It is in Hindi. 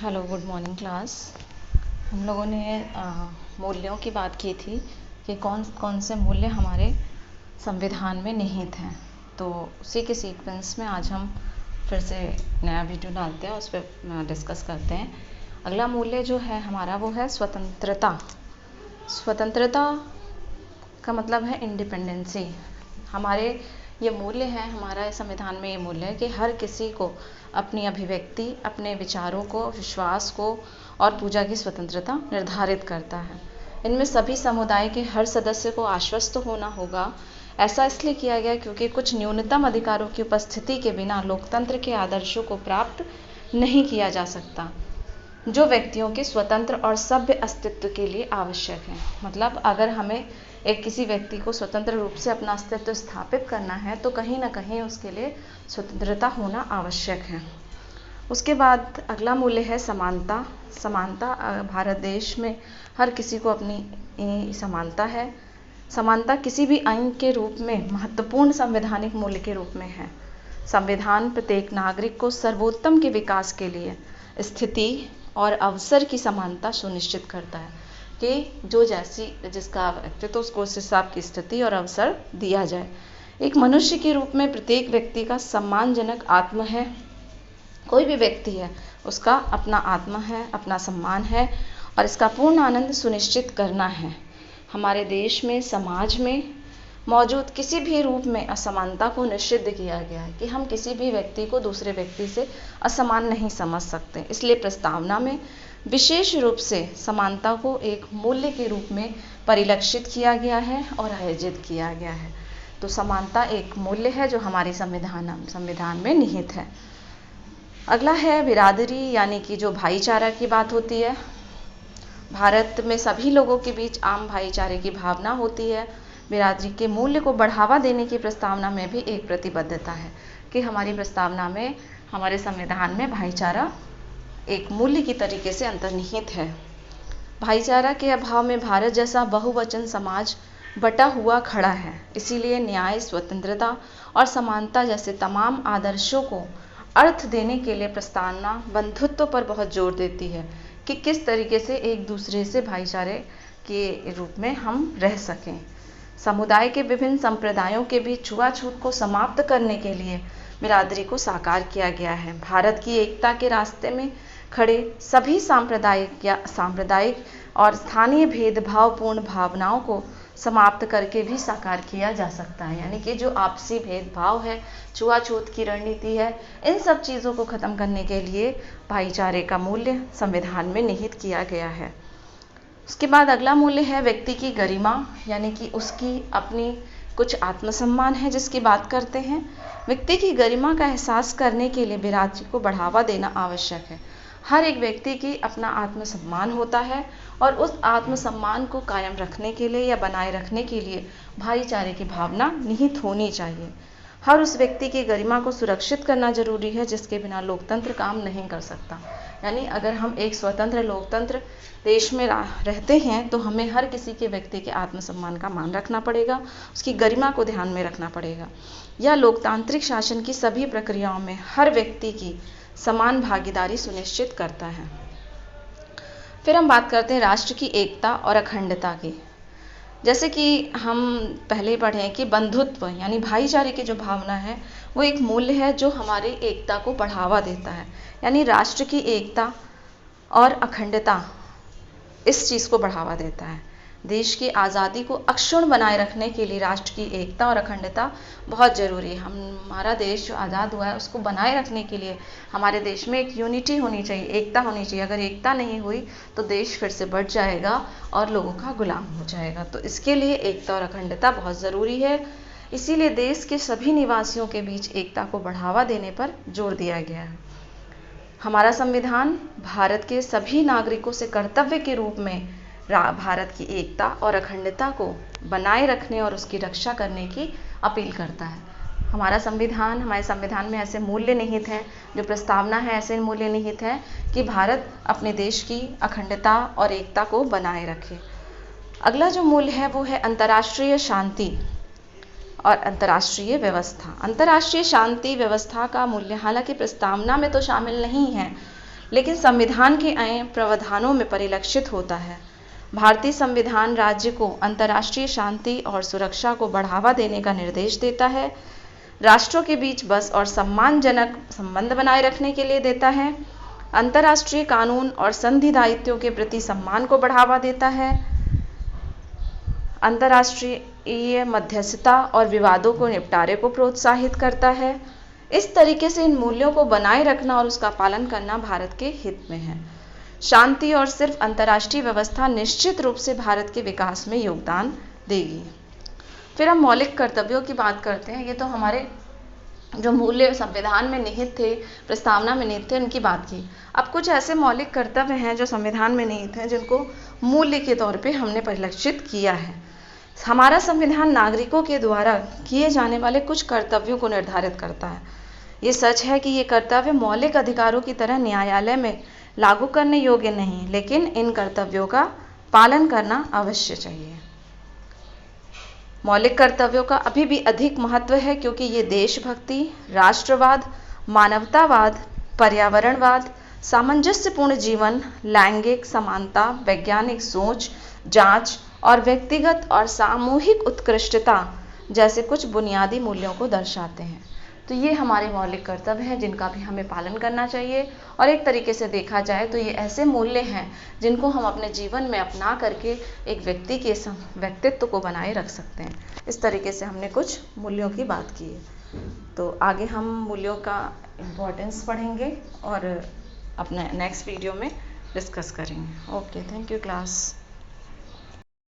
Hello, good morning class. हम लोगों ने मूल्यों की बात की थी कि कौन कौन से मूल्य हमारे संविधान में निहित हैं। तो उसी के सीक्वेंस में आज हम फिर से नया वीडियो डालते हैं, उस पर डिस्कस करते हैं। अगला मूल्य जो है हमारा वो है स्वतंत्रता। स्वतंत्रता का मतलब है इंडिपेंडेंसी। हमारे ये मूल्य हैं, हमारा संविधान में ये मूल्य है कि हर किसी को अपनी अभिव्यक्ति, अपने विचारों को, विश्वास को और पूजा की स्वतंत्रता निर्धारित करता है। इनमें सभी समुदाय के हर सदस्य को आश्वस्त होना होगा। ऐसा इसलिए किया गया क्योंकि कुछ न्यूनतम अधिकारों की उपस्थिति के बिना लोकतंत्र के आदर्शों को प्राप्त नहीं किया जा सकता, जो व्यक्तियों के स्वतंत्र और सभ्य अस्तित्व के लिए आवश्यक है। मतलब अगर हमें एक किसी व्यक्ति को स्वतंत्र रूप से अपना अस्तित्व स्थापित करना है तो कहीं ना कहीं उसके लिए स्वतंत्रता होना आवश्यक है। उसके बाद अगला मूल्य है समानता। समानता भारत देश में हर किसी को अपनी समानता है। समानता किसी भी आइन के रूप में महत्वपूर्ण संवैधानिक मूल्य के रूप में है। संविधान प्रत्येक नागरिक को सर्वोत्तम के विकास के लिए स्थिति और अवसर की समानता सुनिश्चित करता है कि जो जिसका व्यक्तित्व उसको उस हिसाब की स्थिति और अवसर दिया जाए। एक मनुष्य के रूप में प्रत्येक व्यक्ति का सम्मानजनक आत्म है। कोई भी व्यक्ति है उसका अपना आत्मा है, अपना सम्मान है और इसका पूर्ण आनंद सुनिश्चित करना है। हमारे देश में, समाज में मौजूद किसी भी रूप में असमानता को निषिद्ध किया गया है कि हम किसी भी व्यक्ति को दूसरे व्यक्ति से असमान नहीं समझ सकते। इसलिए प्रस्तावना में विशेष रूप से समानता को एक मूल्य के रूप में परिलक्षित किया गया है और आयोजित किया गया है। तो समानता एक मूल्य है जो हमारे संविधान में निहित है। अगला है बिरादरी, यानी कि जो भाईचारा की बात होती है। भारत में सभी लोगों के बीच आम भाईचारे की भावना होती है। बिरादरी के मूल्य को बढ़ावा देने की प्रस्तावना में भी एक प्रतिबद्धता है कि हमारी प्रस्तावना में, हमारे संविधान में भाईचारा एक मूल्य की तरीके से अंतर्निहित है। भाईचारा के अभाव में भारत जैसा बहुवचन समाज बटा हुआ खड़ा है। इसीलिए न्याय, स्वतंत्रता और समानता जैसे तमाम आदर्शों को अर्थ देने के लिए प्रस्तावना बंधुत्व पर बहुत जोर देती है कि किस तरीके से एक दूसरे से भाईचारे के रूप में हम रह सकें। समुदाय के विभिन्न संप्रदायों के बीच छुआछूत को समाप्त करने के लिए बिरादरी को साकार किया गया है। भारत की एकता के रास्ते में खड़े सभी सांप्रदायिक और स्थानीय भेदभावपूर्ण भावनाओं को समाप्त करके भी साकार किया जा सकता है। यानी कि जो आपसी भेदभाव है, छुआछूत की रणनीति है, इन सब चीज़ों को ख़त्म करने के लिए भाईचारे का मूल्य संविधान में निहित किया गया है। उसके बाद अगला मूल्य है व्यक्ति की गरिमा, यानी कि उसकी अपनी कुछ आत्मसम्मान है जिसकी बात करते हैं। व्यक्ति की गरिमा का एहसास करने के लिए बिरादरी को बढ़ावा देना आवश्यक है। हर एक व्यक्ति की अपना आत्मसम्मान होता है और उस आत्मसम्मान को कायम रखने के लिए या बनाए रखने के लिए भाईचारे की भावना निहित होनी चाहिए। हर उस व्यक्ति की गरिमा को सुरक्षित करना जरूरी है जिसके बिना लोकतंत्र काम नहीं कर सकता। यानी अगर हम एक स्वतंत्र लोकतंत्र देश में रहते हैं तो हमें हर किसी के व्यक्ति के आत्मसम्मान का मान रखना पड़ेगा, उसकी गरिमा को ध्यान में रखना पड़ेगा। यह लोकतांत्रिक शासन की सभी प्रक्रियाओं में हर व्यक्ति की समान भागीदारी सुनिश्चित करता है। फिर हम बात करते हैं राष्ट्र की एकता और अखंडता की। जैसे कि हम पहले पढ़े कि बंधुत्व यानी भाईचारे की जो भावना है वो एक मूल्य है जो हमारी एकता को बढ़ावा देता है। यानी राष्ट्र की एकता और अखंडता इस चीज़ को बढ़ावा देता है। देश की आज़ादी को अक्षुण्ण बनाए रखने के लिए राष्ट्र की एकता और अखंडता बहुत ज़रूरी है। हमारा देश जो आज़ाद हुआ है उसको बनाए रखने के लिए हमारे देश में एक यूनिटी होनी चाहिए, एकता होनी चाहिए। अगर एकता नहीं हुई तो देश फिर से बढ़ जाएगा और लोगों का गुलाम हो जाएगा। तो इसके लिए एकता और अखंडता बहुत ज़रूरी है। इसीलिए देश के सभी निवासियों के बीच एकता को बढ़ावा देने पर जोर दिया गया है। हमारा संविधान भारत के सभी नागरिकों से कर्तव्य के रूप में भारत की एकता और अखंडता को बनाए रखने और उसकी रक्षा करने की अपील करता है। हमारे संविधान में ऐसे मूल्य निहित हैं, जो प्रस्तावना है ऐसे मूल्य निहित हैं कि भारत अपने देश की अखंडता और एकता को बनाए रखे। अगला जो मूल्य है वो है अंतर्राष्ट्रीय शांति और अंतर्राष्ट्रीय व्यवस्था। अंतर्राष्ट्रीय शांति व्यवस्था का मूल्य हालांकि प्रस्तावना में तो शामिल नहीं है, लेकिन संविधान के अन्य प्रावधानों में परिलक्षित होता है। भारतीय संविधान राज्य को अंतर्राष्ट्रीय शांति और सुरक्षा को बढ़ावा देने का निर्देश देता है, राष्ट्रों के बीच बस और सम्मानजनक संबंध बनाए रखने के लिए देता है, अंतर्राष्ट्रीय कानून और संधि दायित्वों के प्रति सम्मान को बढ़ावा देता है, अंतर्राष्ट्रीय मध्यस्थता और विवादों को निपटारे को प्रोत्साहित करता है। इस तरीके से इन मूल्यों को बनाए रखना और उसका पालन करना भारत के हित में है। शांति और सिर्फ अंतर्राष्ट्रीय व्यवस्था निश्चित रूप से भारत के विकास में योगदान देगी। फिर हम मौलिक कर्तव्यों की बात करते हैं। ये तो हमारे जो मूल्य संविधान में निहित थे, प्रस्तावना में निहित थे, उनकी बात की। अब कुछ ऐसे मौलिक कर्तव्य हैं जो संविधान में निहित हैं, जिनको मूल्य के तौर पे हमने परिलक्षित किया है। हमारा संविधान नागरिकों के द्वारा किए जाने वाले कुछ कर्तव्यों को निर्धारित करता है। ये सच है कि ये कर्तव्य मौलिक अधिकारों की तरह न्यायालय में लागू करने योग्य नहीं, लेकिन इन कर्तव्यों का पालन करना अवश्य चाहिए। मौलिक कर्तव्यों का अभी भी अधिक महत्व है, क्योंकि ये देशभक्ति, राष्ट्रवाद, मानवतावाद, पर्यावरणवाद, सामंजस्यपूर्ण जीवन, लैंगिक समानता, वैज्ञानिक सोच, जांच और व्यक्तिगत और सामूहिक उत्कृष्टता जैसे कुछ बुनियादी मूल्यों को दर्शाते हैं। तो ये हमारे मौलिक कर्तव्य हैं जिनका भी हमें पालन करना चाहिए। और एक तरीके से देखा जाए तो ये ऐसे मूल्य हैं जिनको हम अपने जीवन में अपना करके एक व्यक्ति के व्यक्तित्व को बनाए रख सकते हैं। इस तरीके से हमने कुछ मूल्यों की बात की है। तो आगे हम मूल्यों का इम्पोर्टेंस पढ़ेंगे और अपने नेक्स्ट वीडियो में डिस्कस करेंगे। Okay, thank you class.